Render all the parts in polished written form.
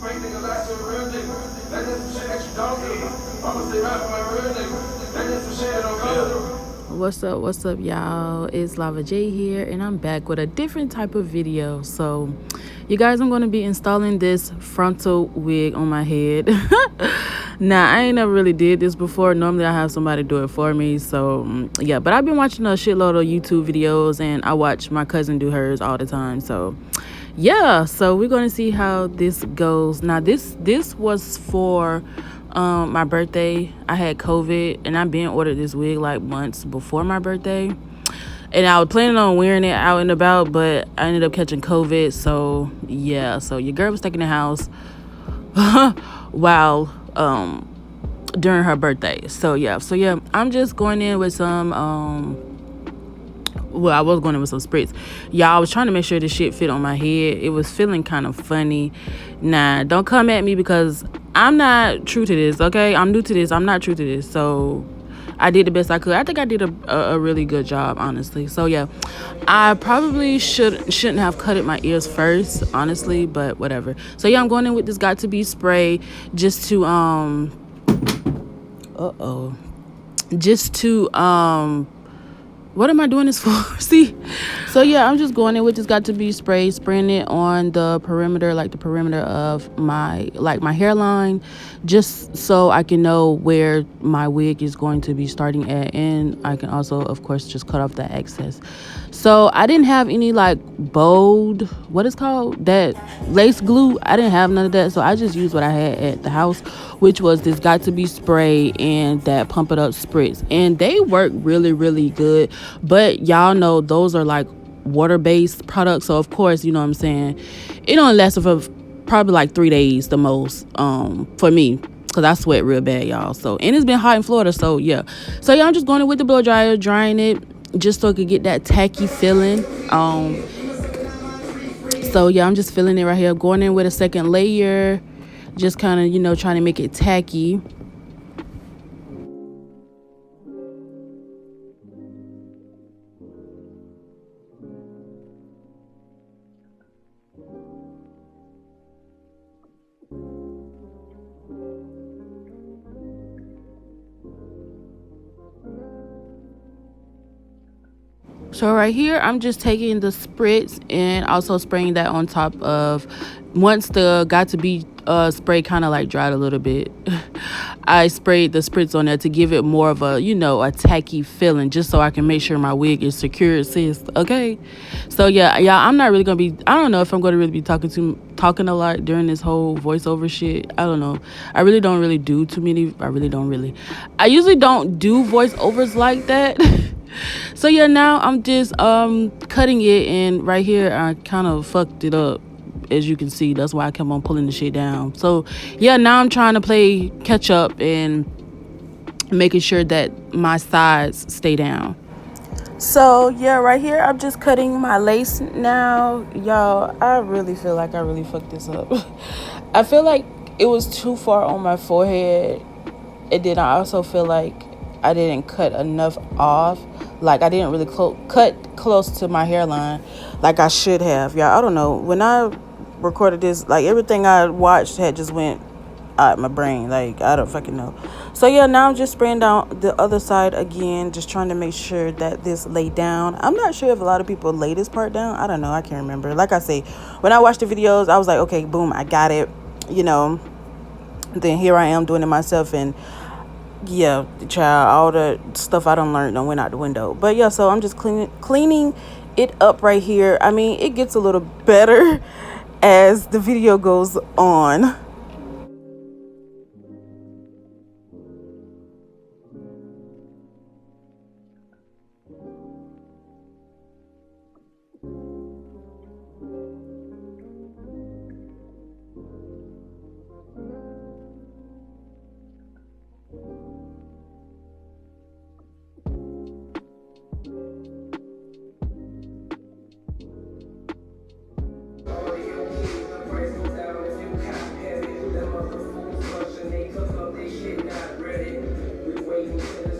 What's up, y'all? It's Lavajxo here, and I'm back with a different type of video. So, you guys, I'm going to be installing this frontal wig on my head. Now, I ain't never really did this before. Normally, I have somebody do it for me. So, yeah, but I've been watching a shitload of YouTube videos, and I watch my cousin do hers all the time. So, yeah, so we're going to see how this goes. Now, this was for my birthday. I had COVID, and I've been ordered this wig like months before my birthday, and I was planning on wearing it out and about, but I ended up catching COVID. So yeah, so your girl was stuck in the house while during her birthday. So yeah, I'm just going in with some well, I was going in with some spritz. Y'all, I was trying to make sure the shit fit on my head. It was feeling kind of funny. Nah, don't come at me because I'm not true to this, okay? I'm new to this. I'm not true to this. So I did the best I could. I think I did a really good job, honestly. So yeah, I probably shouldn't have cutted my ears first, honestly, but whatever. So yeah, I'm going in with this Got To Be spray just to what am I doing this for? See? So yeah, I'm just going in with this Got To Be spray, spraying it on the perimeter, like the perimeter of my hairline, just so I can know where my wig is going to be starting at, and I can also, of course, just cut off that excess. So I didn't have any like bold, what is called, that lace glue. I didn't have none of that, so I just used what I had at the house, which was this Got To Be spray and that Pump It Up spritz, and they work really, really good. But y'all know those are like water-based products, so of course, you know what I'm saying, it only lasted for probably like 3 days the most for me, because I sweat real bad, y'all. So, and it's been hot in Florida, so yeah. So yeah, I'm just going in with the blow dryer, drying it just so I could get that tacky feeling. So yeah, I'm just feeling it right here, going in with a second layer, just kind of, you know, trying to make it tacky. So right here, I'm just taking the spritz and also spraying that on top of, once the Got To Be spray kind of like dried a little bit, I sprayed the spritz on there to give it more of a, you know, a tacky feeling, just so I can make sure my wig is secure, sis. Okay. So yeah, I'm not really gonna be, I don't know if I'm gonna really be talking a lot during this whole voiceover shit. I don't know. I really don't do too many. I usually don't do voiceovers like that. So yeah, now I'm just cutting it, and right here I kind of fucked it up, as you can see. That's why I kept on pulling the shit down. So yeah, now I'm trying to play catch up and making sure that my sides stay down. So yeah, right here I'm just cutting my lace now. Y'all, I really feel like I really fucked this up. I feel like it was too far on my forehead, and then I also feel like I didn't cut enough off. Like, I didn't really cut close to my hairline like I should have. Y'all, I don't know. When I recorded this, like, everything I watched had just went out my brain. Like, I don't fucking know. So yeah, now I'm just spraying down the other side again, just trying to make sure that this laid down. I'm not sure if a lot of people lay this part down. I don't know. I can't remember. Like I say, when I watched the videos, I was like, okay, boom, I got it. You know, then here I am doing it myself, and yeah, child, all the stuff I done learned done went out the window. But yeah, so I'm just cleaning it up right here. I mean, it gets a little better as the video goes on.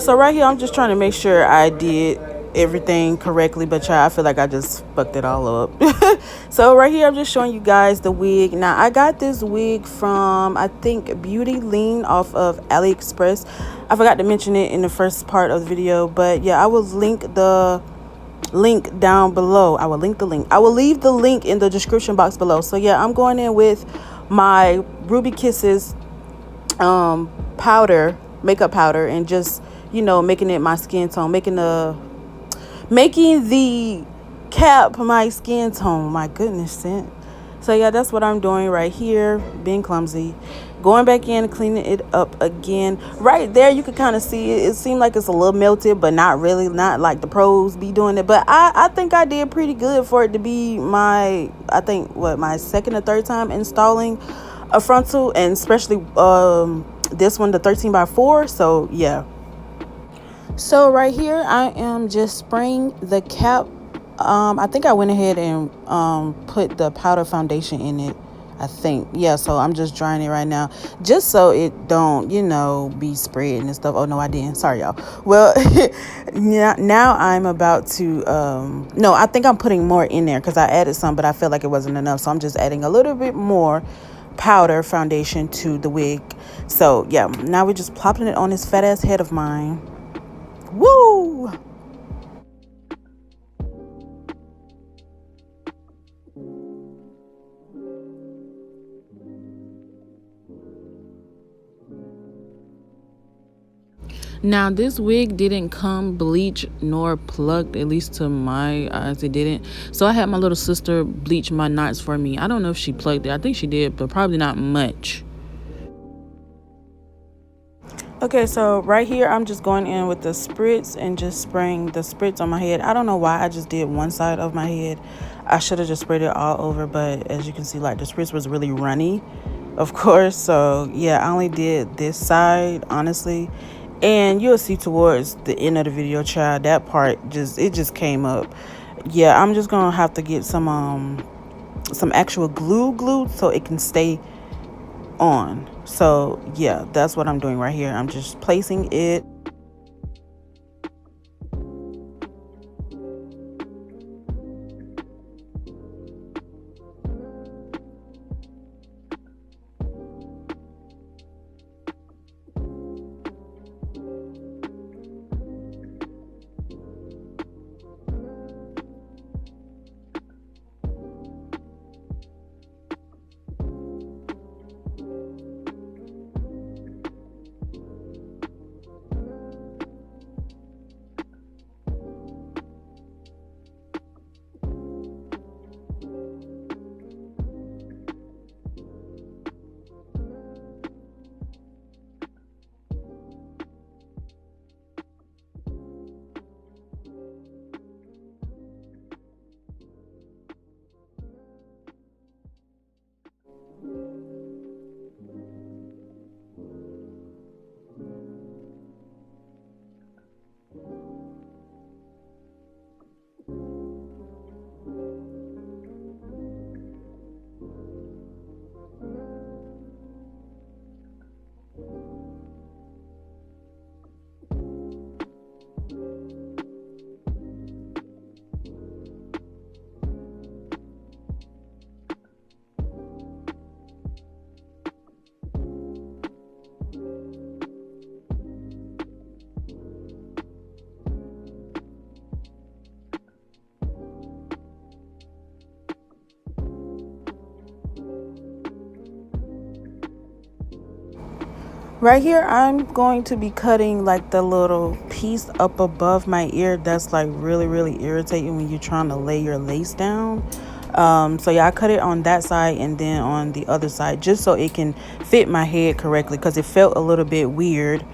So right here, I'm just trying to make sure I did everything correctly, but y'all, I feel like I just fucked it all up. So right here I'm just showing you guys the wig. Now I got this wig from, I think, Beauty Lean off of AliExpress. I forgot to mention it in the first part of the video, but yeah, I will link the link down below. I will link the link. I will leave the link in the description box below. So yeah, I'm going in with my Ruby Kisses powder, makeup powder, and just, you know, making it my skin tone, making the cap my skin tone. My goodness, scent. So yeah, that's what I'm doing right here, being clumsy. Going back in and cleaning it up again. Right there, you can kind of see it. It seemed like it's a little melted, but not really. Not like the pros be doing it. But I think I did pretty good for it to be my, I think, what, my second or third time installing a frontal, and especially this one, the 13x4. So yeah. So right here I am just spraying the cap. I think I went ahead and put the powder foundation in it, I think. Yeah, so I'm just drying it right now, just so it don't, you know, be spreading and stuff. Oh no, I didn't, sorry y'all. Well, now I'm about to no, I think I'm putting more in there because I added some, but I feel like it wasn't enough, so I'm just adding a little bit more powder foundation to the wig. So yeah, now we're just plopping it on this fat ass head of mine. Woo! Now this wig didn't come bleached nor plucked, at least to my eyes it didn't. So I had my little sister bleach my knots for me. I don't know if she plucked it. I think she did, but probably not much. Okay, so right here I'm just going in with the spritz and just spraying the spritz on my head. I don't know why I just did one side of my head. I should have just sprayed it all over, but as you can see, like, the spritz was really runny, of course. So yeah, I only did this side, honestly. And you'll see towards the end of the video, child, that part just came up. Yeah, I'm just gonna have to get some actual glue so it can stay on. So yeah, that's what I'm doing right here. I'm just placing it. Right here, I'm going to be cutting like the little piece up above my ear that's like really, really irritating when you're trying to lay your lace down. So yeah, I cut it on that side and then on the other side just so it can fit my head correctly because it felt a little bit weird.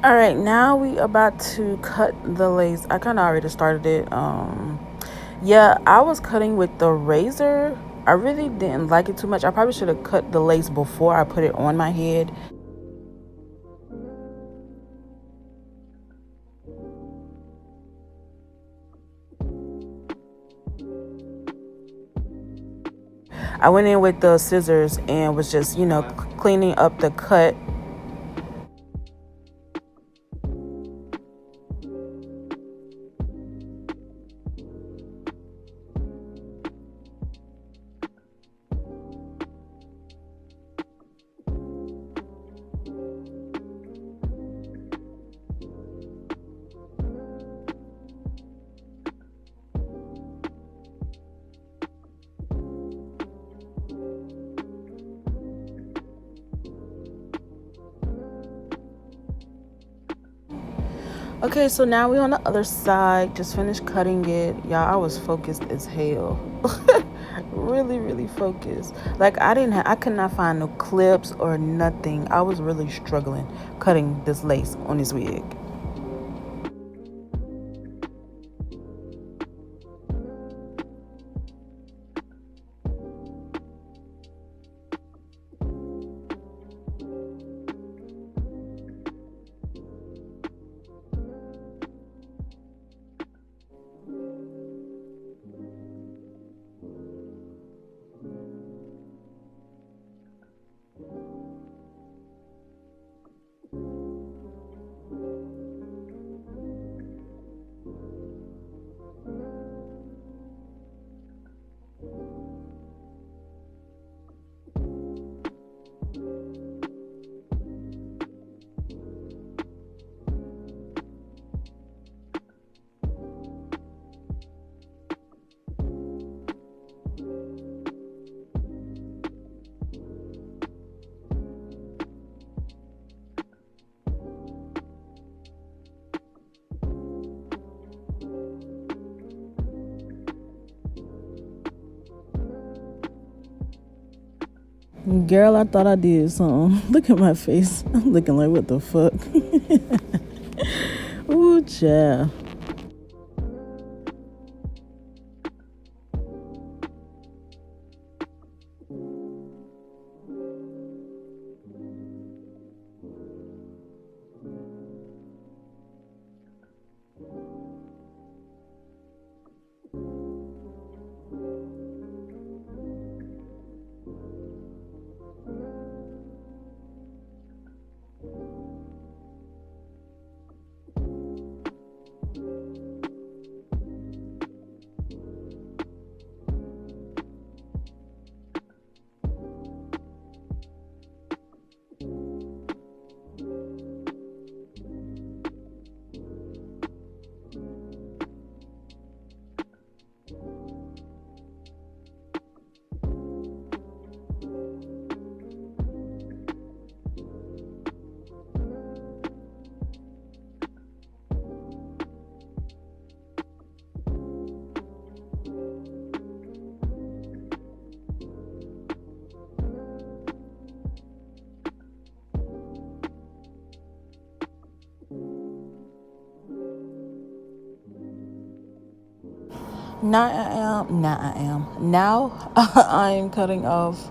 All right, now we about to cut the lace. I kind of already started it. Yeah, I was cutting with the razor. I really didn't like it too much. I probably should have cut the lace before I put it on my head. I went in with the scissors and was just, cleaning up the cut. Okay, so now we on the other side. Just finished cutting it. Y'all, I was focused as hell. Really, really focused. Like I could not find no clips or nothing. I was really struggling cutting this lace on this wig. Girl, I thought I did something. Look at my face. I'm looking like, what the fuck? Ooh, child. Now I am cutting off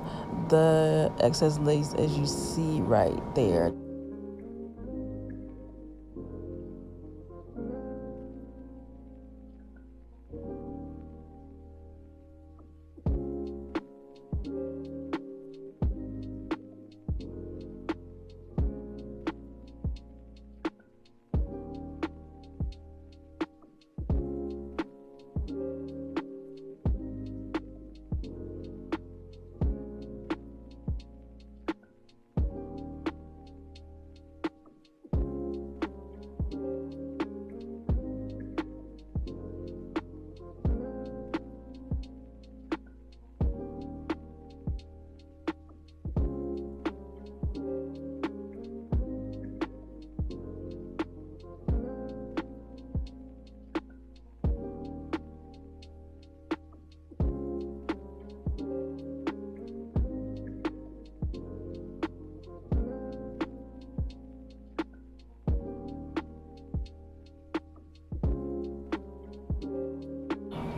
the excess lace, as you see right there.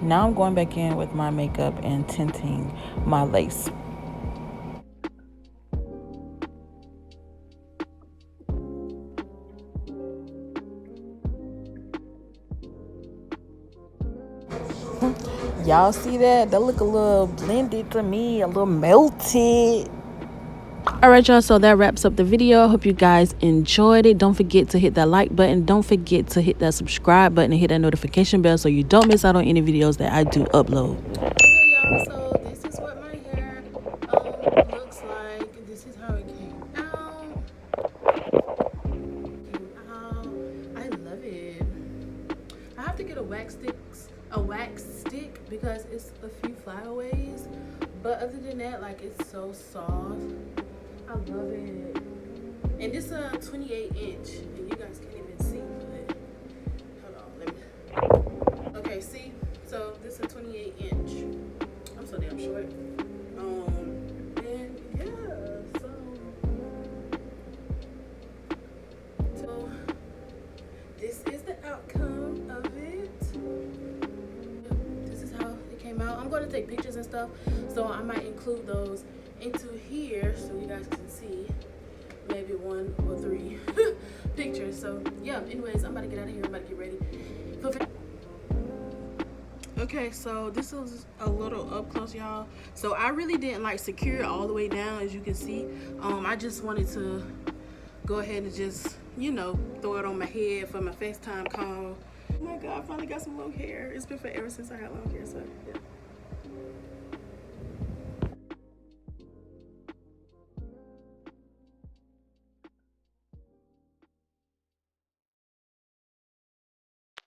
Now I'm going back in with my makeup and tinting my lace. Y'all see that? That look a little blended to me, a little melted. All right, y'all, so that wraps up the video. I hope you guys enjoyed it. Don't forget to hit that like button. Don't forget to hit that subscribe button and hit that notification bell so you don't miss out on any videos that I do upload. Okay, y'all, so this is what my hair looks like. This is how it came out. I love it. I have to get a wax stick because it's a few flyaways, but other than that, like, it's so soft. I love it. And this is a 28-inch, and you guys can't even see, but hold on, let me. Okay, see? So this is a 28-inch. I'm so damn short. And yeah, so this is the outcome of it. This is how it came out. I'm going to take pictures and stuff, so I might include those into here so you guys can see maybe 1 or 3 pictures. So yeah, anyways, I'm about to get out of here. I'm about to get ready. Okay, so this is a little up close, y'all. So I really didn't like secure it all the way down, as you can see. I just wanted to go ahead and just, you know, throw it on my head for my FaceTime call. Oh my god, I finally got some long hair. It's been forever since I had long hair, so yeah.